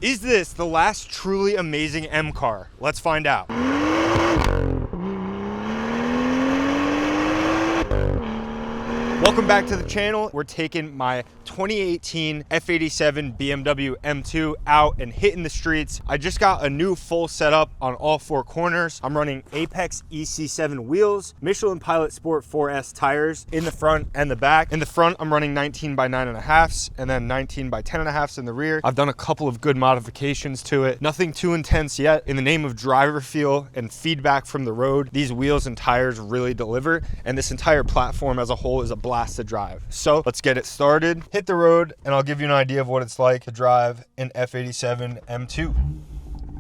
Is this the last truly amazing M car? Let's find out. Welcome back to the channel. We're taking my 2018 F87 BMW M2 out and hitting the streets. I just got a new full setup on all four corners. I'm running Apex EC7 wheels, Michelin Pilot Sport 4S tires in the front and the back. In the front, I'm running 19 by 9.5s and then 19 by 10.5s in the rear. I've done a couple of good modifications to it. Nothing too intense yet. In the name of driver feel and feedback from the road, these wheels and tires really deliver, and this entire platform as a whole is a blast to drive. So let's get it started. Hit the road and I'll give you an idea of what it's like to drive an F87 M2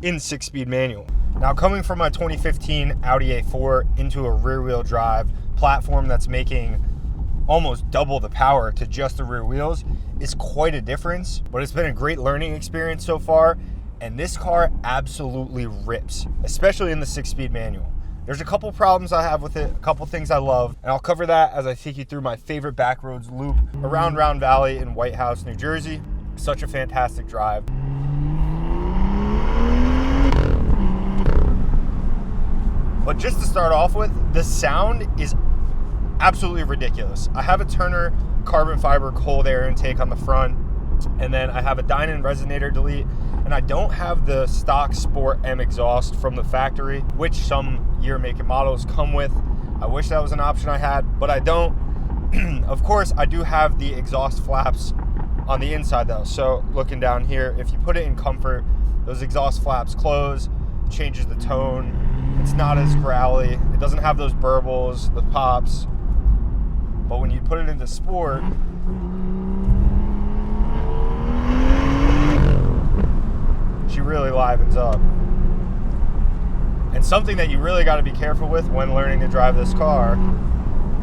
in 6-speed manual. Now, coming from my 2015 Audi A4 into a rear wheel drive platform that's making almost double the power to just the rear wheels is quite a difference, but it's been a great learning experience so far, and this car absolutely rips, especially in the 6-speed manual. There's a couple problems I have with it, a couple things I love, and I'll cover that as I take you through my favorite backroads loop around Round Valley in White House, New Jersey. Such a fantastic drive. But just to start off with, the sound is absolutely ridiculous. I have a Turner carbon fiber cold air intake on the front, and then I have a Dinan resonator delete, and I don't have the stock Sport M exhaust from the factory, which some year, make, and models come with. I wish that was an option I had, but I don't. Of course, I do have the exhaust flaps on the inside though. So looking down here, if you put it in comfort, those exhaust flaps close, changes the tone. It's not as growly. It doesn't have those burbles, the pops. But when you put it into Sport, she really livens up. And something that you really got to be careful with when learning to drive this car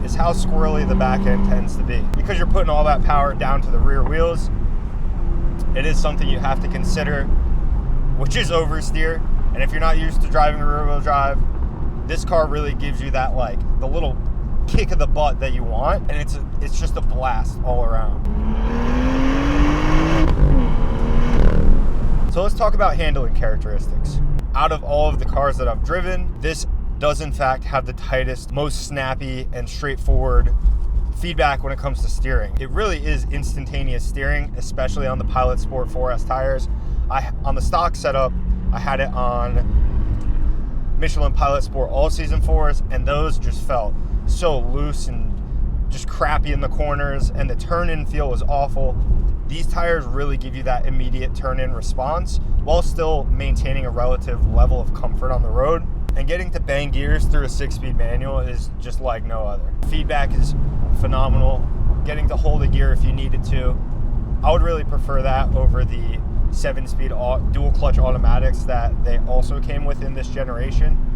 is how squirrely the back end tends to be. Because you're putting all that power down to the rear wheels, it is something you have to consider, which is oversteer. And if you're not used to driving a rear wheel drive, this car really gives you that, like, the little kick of the butt that you want, and it's just a blast all around. So let's talk about handling characteristics. Out of all of the cars that I've driven, this does in fact have the tightest, most snappy and straightforward feedback when it comes to steering. It really is instantaneous steering, especially on the Pilot Sport 4S tires. On the stock setup, I had it on Michelin Pilot Sport all-season 4s, and those just felt so loose and just crappy in the corners, and the turn-in feel was awful. These tires really give you that immediate turn-in response while still maintaining a relative level of comfort on the road. And getting to bang gears through a 6-speed manual is just like no other. Feedback is phenomenal. Getting to hold a gear if you needed to, I would really prefer that over the 7-speed dual clutch automatics that they also came with in this generation.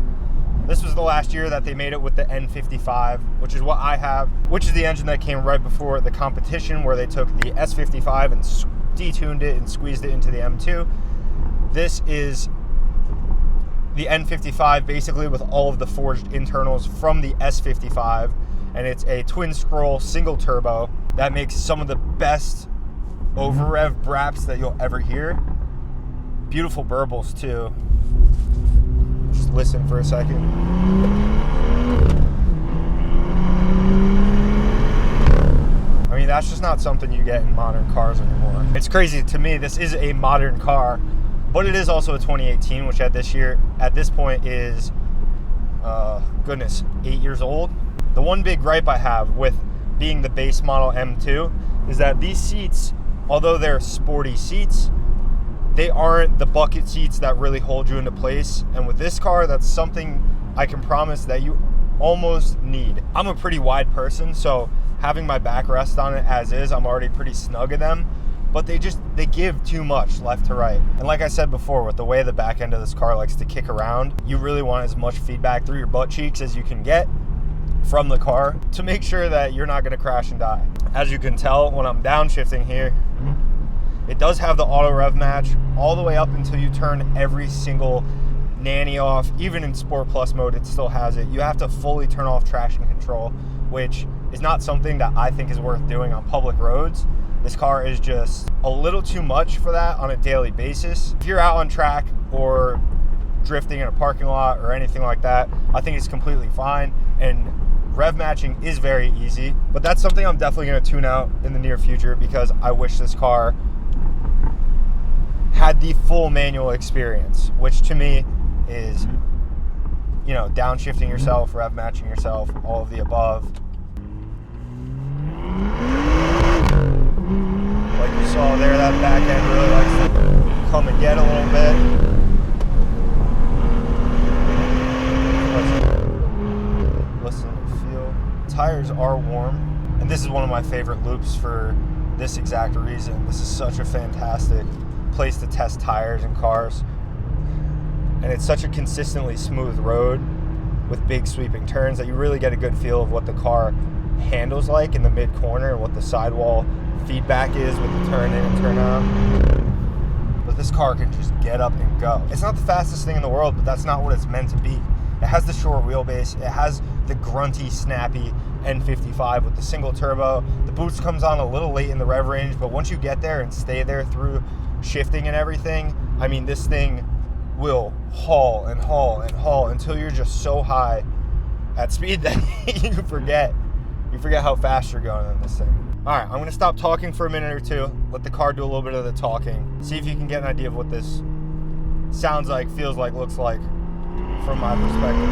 This was the last year that they made it with the N55, which is what I have, which is the engine that came right before the competition, where they took the S55 and detuned it and squeezed it into the M2. This is the N55 basically with all of the forged internals from the S55, and it's a twin scroll single turbo that makes some of the best over rev braps that you'll ever hear. Beautiful burbles too. Just listen for a second. I mean, that's just not something you get in modern cars anymore. It's crazy to me. This is a modern car, but it is also a 2018, which at this point is, goodness, 8 years old. The one big gripe I have with being the base model M2 is that these seats, although they're sporty seats, they aren't the bucket seats that really hold you into place. And with this car, that's something I can promise that you almost need. I'm a pretty wide person, so having my backrest on it as is, I'm already pretty snug in them, but they give too much left to right. And like I said before, with the way the back end of this car likes to kick around, you really want as much feedback through your butt cheeks as you can get from the car to make sure that you're not gonna crash and die. As you can tell when I'm downshifting here, it does have the auto rev match all the way up until you turn every single nanny off. Even in Sport Plus mode, it still has it. You have to fully turn off traction control, which is not something that I think is worth doing on public roads. This car is just a little too much for that on a daily basis. If you're out on track or drifting in a parking lot or anything like that, I think it's completely fine. And rev matching is very easy, but that's something I'm definitely going to tune out in the near future, because I wish this car had the full manual experience, which to me is, you know, downshifting yourself, rev matching yourself, all of the above. Like you saw there, that back end really likes to come and get a little bit. Listen and feel. Tires are warm, and this is one of my favorite loops for this exact reason. This is such a fantastic place to test tires and cars, and it's such a consistently smooth road with big sweeping turns that you really get a good feel of what the car handles like in the mid corner and what the sidewall feedback is with the turn in and turn out. But this car can just get up and go. It's not the fastest thing in the world, but that's not what it's meant to be. It has the short wheelbase, it has the grunty, snappy N55 with the single turbo. The boost comes on a little late in the rev range, but once you get there and stay there through shifting and everything, I mean, this thing will haul and haul and haul until you're just so high at speed that you forget how fast you're going on this thing. All right, I'm gonna stop talking for a minute or two, let the car do a little bit of the talking, see if you can get an idea of what this sounds like, feels like, looks like from my perspective.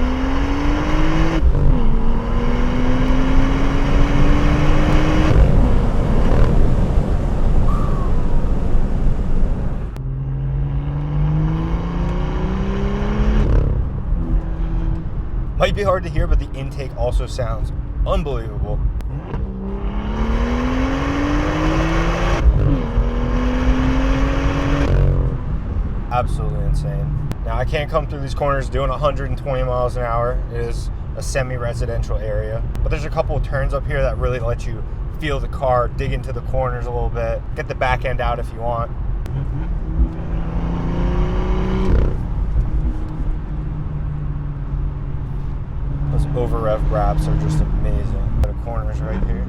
Might be hard to hear, but the intake also sounds unbelievable. Absolutely insane. Now, I can't come through these corners doing 120 miles an hour. It is a semi-residential area, but there's a couple of turns up here that really let you feel the car, dig into the corners a little bit, get the back end out if you want. Those over rev braps are just amazing. The corners right here.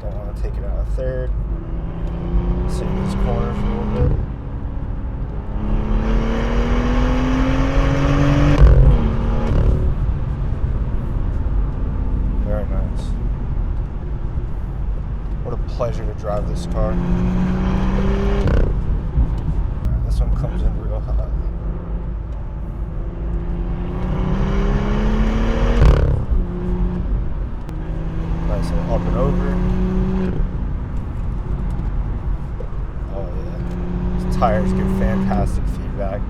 Don't want to take it out of third. See these corners a little bit. Very nice. What a pleasure to drive this car. This one comes in real hot. Nice little up and over. Oh yeah. These tires give fantastic feedback.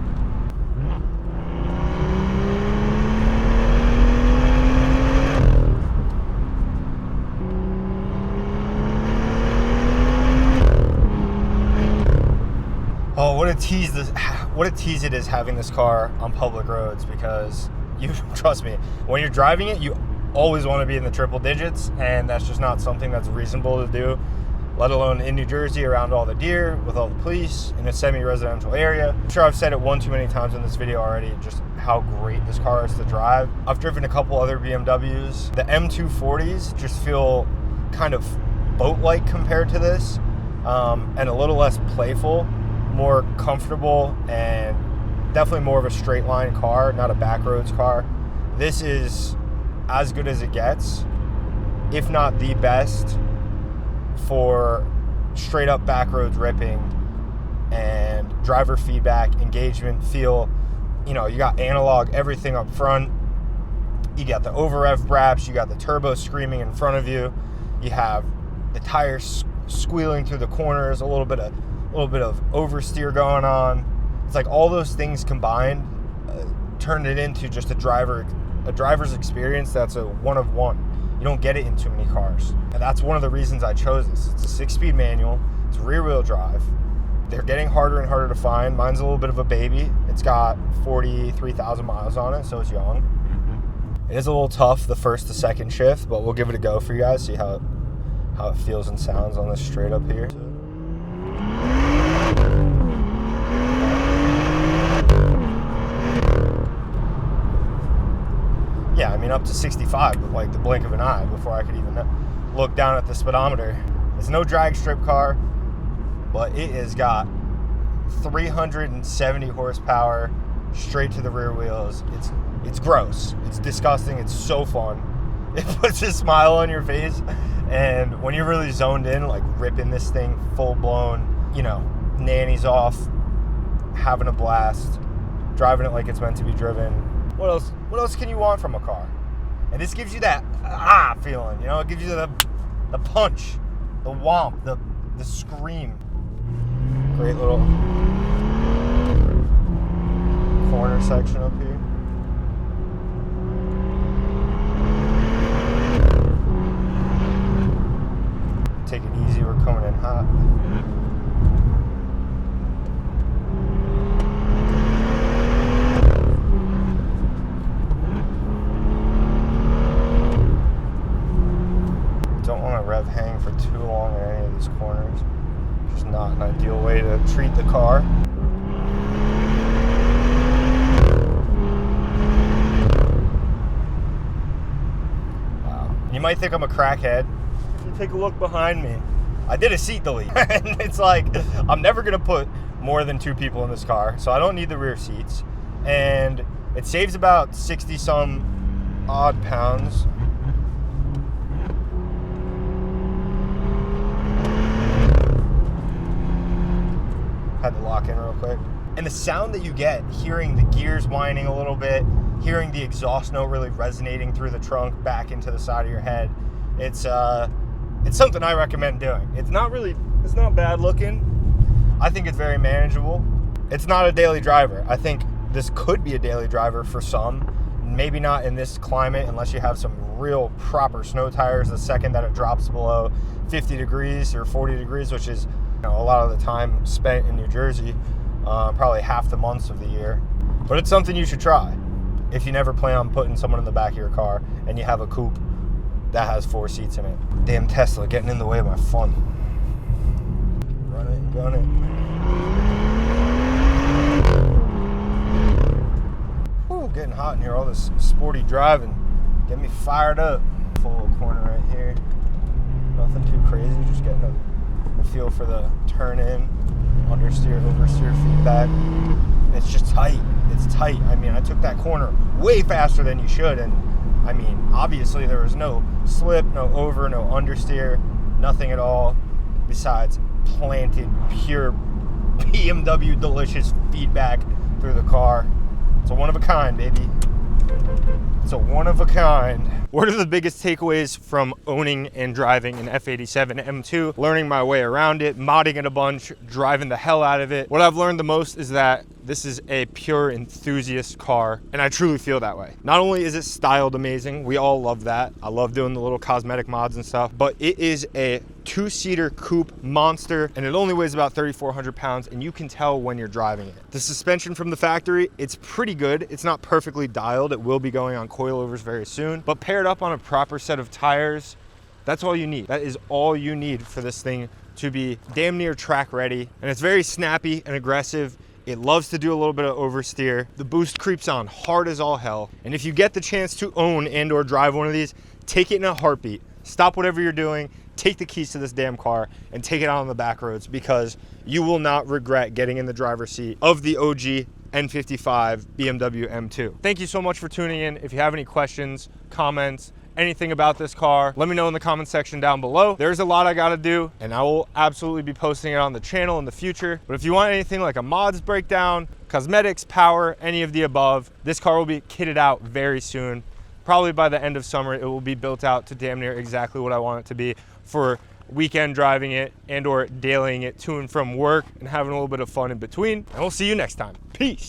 Oh, what a tease it is having this car on public roads, because you trust me, when you're driving it, you always want to be in the triple digits, and that's just not something that's reasonable to do, let alone in New Jersey around all the deer with all the police in a semi-residential area. I'm sure I've said it one too many times in this video already, just how great this car is to drive. I've driven a couple other BMWs. The M240s just feel kind of boat-like compared to this, and a little less playful, more comfortable, and definitely more of a straight line car, not a backroads car. This is as good as it gets, if not the best, for straight up backroads ripping and driver feedback, engagement, feel. You know, you got analog everything up front. You got the over rev braps, you got the turbo screaming in front of you, you have the tires squealing through the corners, a little bit of oversteer going on. It's like all those things combined turned it into just a driver's experience that's a one of one. You don't get it in too many cars, and that's one of the reasons I chose this. It's a 6-speed manual, it's rear wheel drive. They're getting harder and harder to find. Mine's a little bit of a baby. It's got 43,000 miles on it, so it's young. It is a little tough the first to second shift, but we'll give it a go for you guys, see how it feels and sounds on this straight up here. Yeah, I mean up to 65 with like the blink of an eye before I could even look down at the speedometer. It's no drag strip car, but it has got 370 horsepower straight to the rear wheels. It's gross. It's disgusting. It's so fun. It puts a smile on your face, and when you're really zoned in, like ripping this thing full blown, you know, nannies off, having a blast, driving it like it's meant to be driven. What else can you want from a car? And this gives you that feeling, you know, it gives you the punch, the whomp, the scream. Great little corner section up here. Take it easy, we're coming in hot. Don't want to rev hang for too long in any of these corners. Just not an ideal way to treat the car. Wow. You might think I'm a crackhead. If you take a look behind me, I did a seat delete. And it's like, I'm never going to put more than 2 people in this car, so I don't need the rear seats. And it saves about 60 some odd pounds. Had to lock in real quick. And the sound that you get, hearing the gears whining a little bit, hearing the exhaust note really resonating through the trunk back into the side of your head, it's something I recommend doing. It's not bad looking. I think it's very manageable. It's not a daily driver. I think this could be a daily driver for some. Maybe not in this climate unless you have some real proper snow tires the second that it drops below 50 degrees or 40 degrees, which is, you know, a lot of the time spent in New Jersey, probably half the months of the year. But it's something you should try if you never plan on putting someone in the back of your car and you have a coupe that has 4 seats in it. Damn Tesla getting in the way of my fun. Run it and gun it. Ooh, getting hot in here. All this sporty driving getting me fired up. Full corner right here. Nothing too crazy, just getting a feel for the turn in, understeer, oversteer feedback. It's just tight. It's tight. I mean, I took that corner way faster than you should, and I mean, obviously there was no slip, no over, no understeer, nothing at all besides planted, pure BMW delicious feedback through the car. It's a one of a kind, baby. It's a one of a kind. What are the biggest takeaways from owning and driving an F87 M2? Learning my way around it, modding it a bunch, driving the hell out of it. What I've learned the most is that this is a pure enthusiast car, and I truly feel that way. Not only is it styled amazing, we all love that. I love doing the little cosmetic mods and stuff, but it is a 2-seater coupe monster, and it only weighs about 3,400 pounds, and you can tell when you're driving it. The suspension from the factory, it's pretty good. It's not perfectly dialed. It will be going on coilovers very soon, but paired up on a proper set of tires, that's all you need. That is all you need for this thing to be damn near track ready. And it's very snappy and aggressive. It loves to do a little bit of oversteer. The boost creeps on hard as all hell. And if you get the chance to own and or drive one of these, take it in a heartbeat. Stop whatever you're doing, take the keys to this damn car and take it out on the back roads, because you will not regret getting in the driver's seat of the OG N55 BMW M2. Thank you so much for tuning in. If you have any questions, comments, anything about this car, let me know in the comment section down below. There's a lot I gotta do, and I will absolutely be posting it on the channel in the future. But if you want anything like a mods breakdown, cosmetics, power, any of the above, this car will be kitted out very soon. Probably by the end of summer, it will be built out to damn near exactly what I want it to be for weekend driving it and or dailying it to and from work and having a little bit of fun in between. And we'll see you next time. Peace.